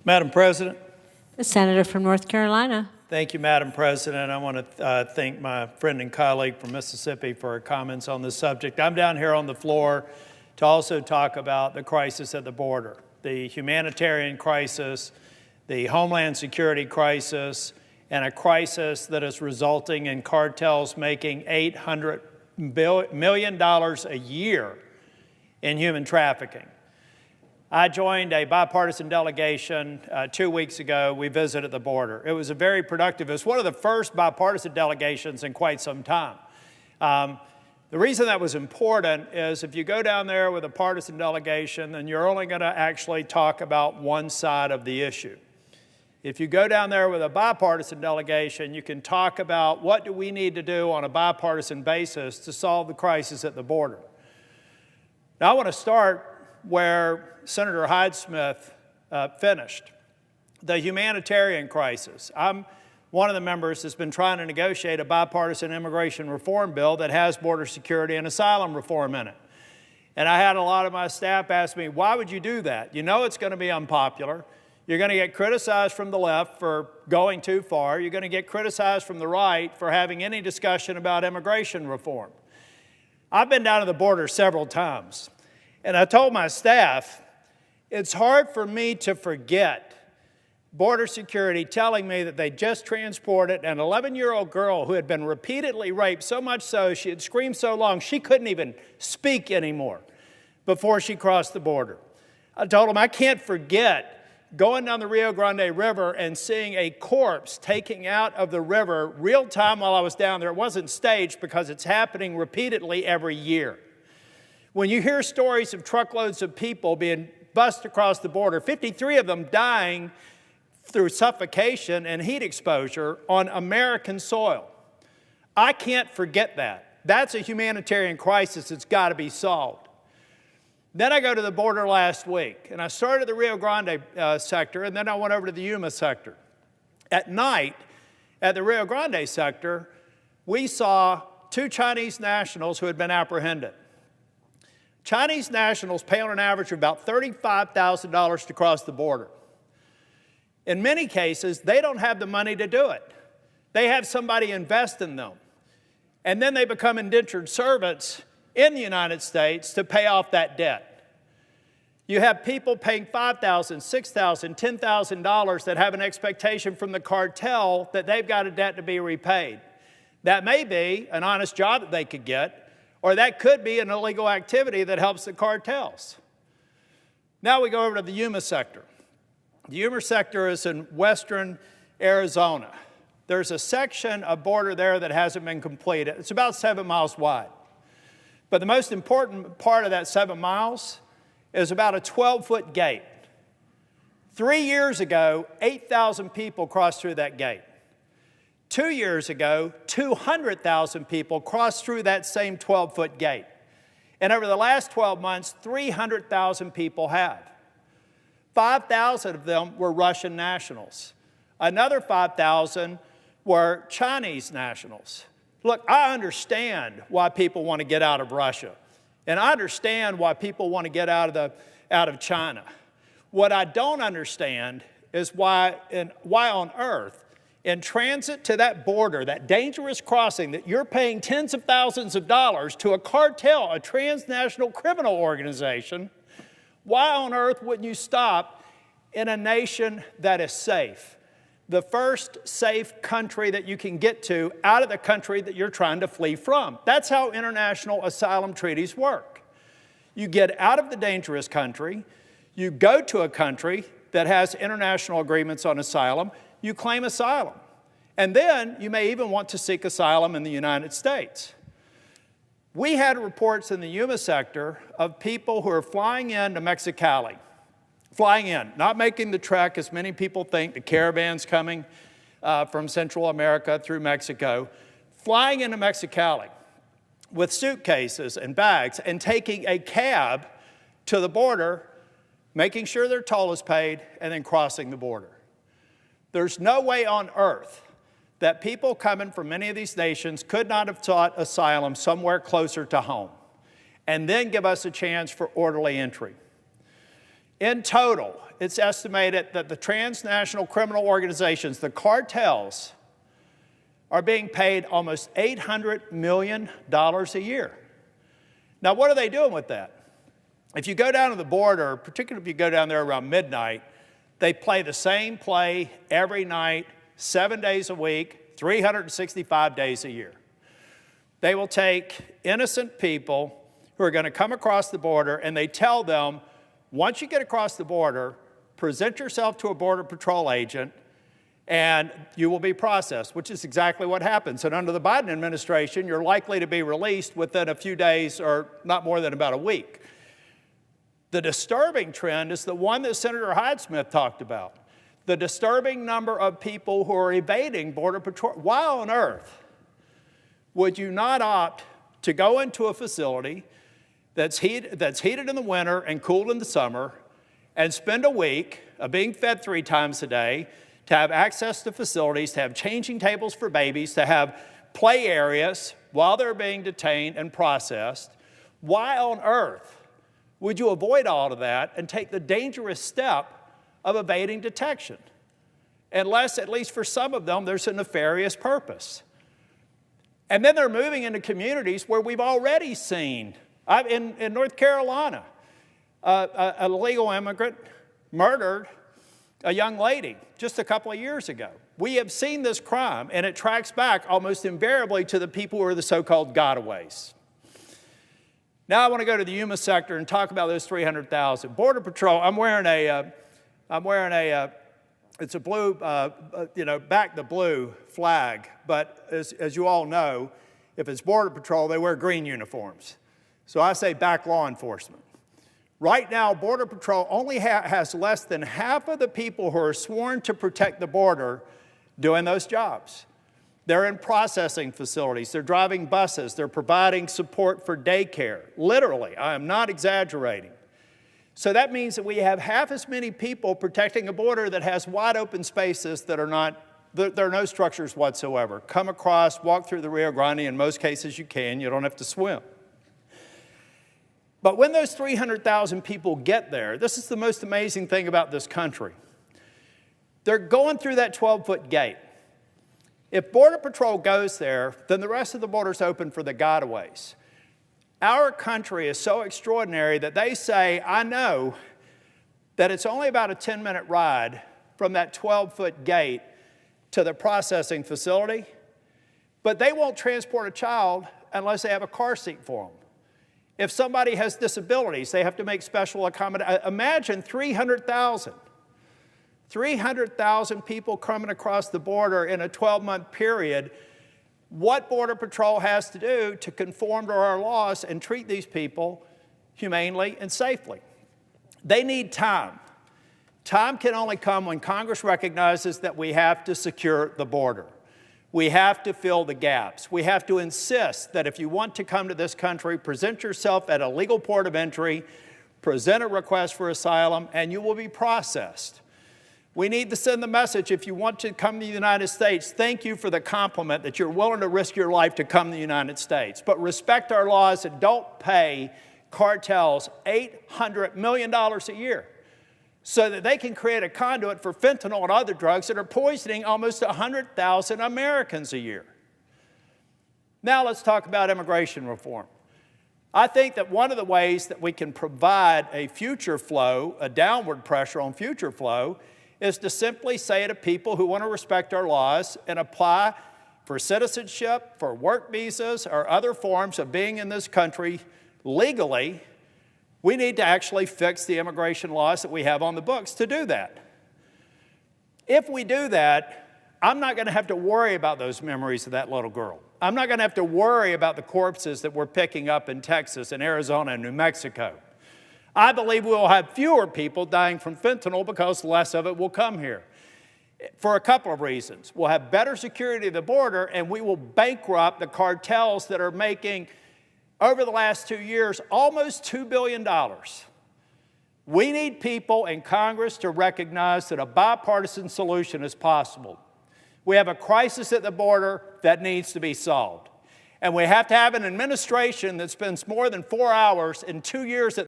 Madam President. The Senator from North Carolina. Thank you, Madam President. I want to thank my friend and colleague from Mississippi for her comments on this subject. I'm down here on the floor to also talk about the crisis at the border, the humanitarian crisis, the homeland security crisis, and a crisis that is resulting in cartels making $800 million a year in human trafficking. I joined a bipartisan delegation 2 weeks ago. We visited the border. It was a very productive, it was one of the first bipartisan delegations in quite some time. The reason that was important is if you go down there with a partisan delegation, then you're only going to actually talk about one side of the issue. If you go down there with a bipartisan delegation, you can talk about what do we need to do on a bipartisan basis to solve the crisis at the border. Now, I want to start where Senator Hyde-Smith finished, the humanitarian crisis. I'm one of the members that's been trying to negotiate a bipartisan immigration reform bill that has border security and asylum reform in it. And I had a lot of my staff ask me, why would you do that? You know it's going to be unpopular. You're going to get criticized from the left for going too far. You're going to get criticized from the right for having any discussion about immigration reform. I've been down to the border several times, and I told my staff, it's hard for me to forget border security telling me that they just transported an 11-year-old girl who had been repeatedly raped, so much so she had screamed so long she couldn't even speak anymore before she crossed the border. I told them I can't forget going down the Rio Grande River and seeing a corpse taking out of the river real time while I was down there. It wasn't staged because it's happening repeatedly every year. When you hear stories of truckloads of people being bussed across the border, 53 of them dying through suffocation and heat exposure on American soil, I can't forget that. That's a humanitarian crisis that's got to be solved. Then I go to the border last week, and I started the Rio Grande sector, and then I went over to the Yuma sector. At night, at the Rio Grande sector, we saw 2 Chinese nationals who had been apprehended. Chinese nationals pay on an average of about $35,000 to cross the border. In many cases, they don't have the money to do it. They have somebody invest in them. And then they become indentured servants in the United States to pay off that debt. You have people paying $5,000, $6,000, $10,000 that have an expectation from the cartel that they've got a debt to be repaid. That may be an honest job that they could get, or that could be an illegal activity that helps the cartels. Now we go over to the Yuma sector. The Yuma sector is in western Arizona. There's a section of border there that hasn't been completed. It's about 7 miles wide. But the most important part of that 7 miles is about a 12-foot gate. 3 years ago, 8,000 people crossed through that gate. 2 years ago, 200,000 people crossed through that same 12-foot gate. And over the last 12 months, 300,000 people have. 5,000 of them were Russian nationals. Another 5,000 were Chinese nationals. Look, I understand why people want to get out of Russia. And I understand why people want to get out of China. What I don't understand is why on earth, in transit to that border, that dangerous crossing that you're paying tens of thousands of dollars to a cartel, a transnational criminal organization, why on earth wouldn't you stop in a nation that is safe? The first safe country that you can get to out of the country that you're trying to flee from. That's how international asylum treaties work. You get out of the dangerous country, you go to a country that has international agreements on asylum, you claim asylum. And then you may even want to seek asylum in the United States. We had reports in the Yuma sector of people who are flying into Mexicali, flying in, not making the trek as many people think, the caravans coming from Central America through Mexico, flying into Mexicali with suitcases and bags and taking a cab to the border, making sure their toll is paid, and then crossing the border. There's no way on earth that people coming from many of these nations could not have sought asylum somewhere closer to home and then give us a chance for orderly entry. In total, it's estimated that the transnational criminal organizations, the cartels, are being paid almost $800 million a year. Now, what are they doing with that? If you go down to the border, particularly if you go down there around midnight, they play the same play every night, 7 days a week, 365 days a year. They will take innocent people who are going to come across the border, and they tell them, once you get across the border, present yourself to a Border Patrol agent, and you will be processed, which is exactly what happens. And under the Biden administration, you're likely to be released within a few days or not more than about a week. The disturbing trend is the one that Senator Hyde-Smith talked about. The disturbing number of people who are evading Border Patrol. Why on earth would you not opt to go into a facility that's heated in the winter and cooled in the summer and spend a week of being fed 3 times a day, to have access to facilities, to have changing tables for babies, to have play areas while they're being detained and processed? Why on earth would you avoid all of that and take the dangerous step of evading detection? Unless, at least for some of them, there's a nefarious purpose. And then they're moving into communities where we've already seen, in North Carolina, a legal immigrant murdered a young lady just a couple of years ago. We have seen this crime, and it tracks back almost invariably to the people who are the so-called gotaways. Now I want to go to the Yuma sector and talk about those 300,000. Border Patrol, I'm wearing a it's a blue, back the blue flag, but as you all know, if it's Border Patrol, they wear green uniforms. So I say back law enforcement. Right now, Border Patrol only has less than half of the people who are sworn to protect the border doing those jobs. They're in processing facilities, they're driving buses, they're providing support for daycare. Literally, I am not exaggerating. So that means that we have half as many people protecting a border that has wide open spaces that there are no structures whatsoever. Come across, walk through the Rio Grande, in most cases you don't have to swim. But when those 300,000 people get there, this is the most amazing thing about this country. They're going through that 12-foot gate. If Border Patrol goes there, then the rest of the border's open for the gotaways. Our country is so extraordinary that they say, I know that it's only about a 10-minute ride from that 12-foot gate to the processing facility, but they won't transport a child unless they have a car seat for them. If somebody has disabilities, they have to make special accommodations. Imagine 300,000 people coming across the border in a 12-month period. What Border Patrol has to do to conform to our laws and treat these people humanely and safely. They need time. Time can only come when Congress recognizes that we have to secure the border. We have to fill the gaps. We have to insist that if you want to come to this country, present yourself at a legal port of entry, present a request for asylum, and you will be processed. We need to send the message, if you want to come to the United States, thank you for the compliment that you're willing to risk your life to come to the United States. But respect our laws and don't pay cartels $800 million a year so that they can create a conduit for fentanyl and other drugs that are poisoning almost 100,000 Americans a year. Now let's talk about immigration reform. I think that one of the ways that we can provide a future flow, a downward pressure on future flow, is to simply say to people who want to respect our laws and apply for citizenship, for work visas, or other forms of being in this country legally, we need to actually fix the immigration laws that we have on the books to do that. If we do that, I'm not going to have to worry about those memories of that little girl. I'm not going to have to worry about the corpses that we're picking up in Texas and Arizona and New Mexico. I believe we'll have fewer people dying from fentanyl because less of it will come here. For a couple of reasons. We'll have better security at the border, and we will bankrupt the cartels that are making, over the last 2 years, almost $2 billion. We need people in Congress to recognize that a bipartisan solution is possible. We have a crisis at the border that needs to be solved. And we have to have an administration that spends more than 4 hours in 2 years at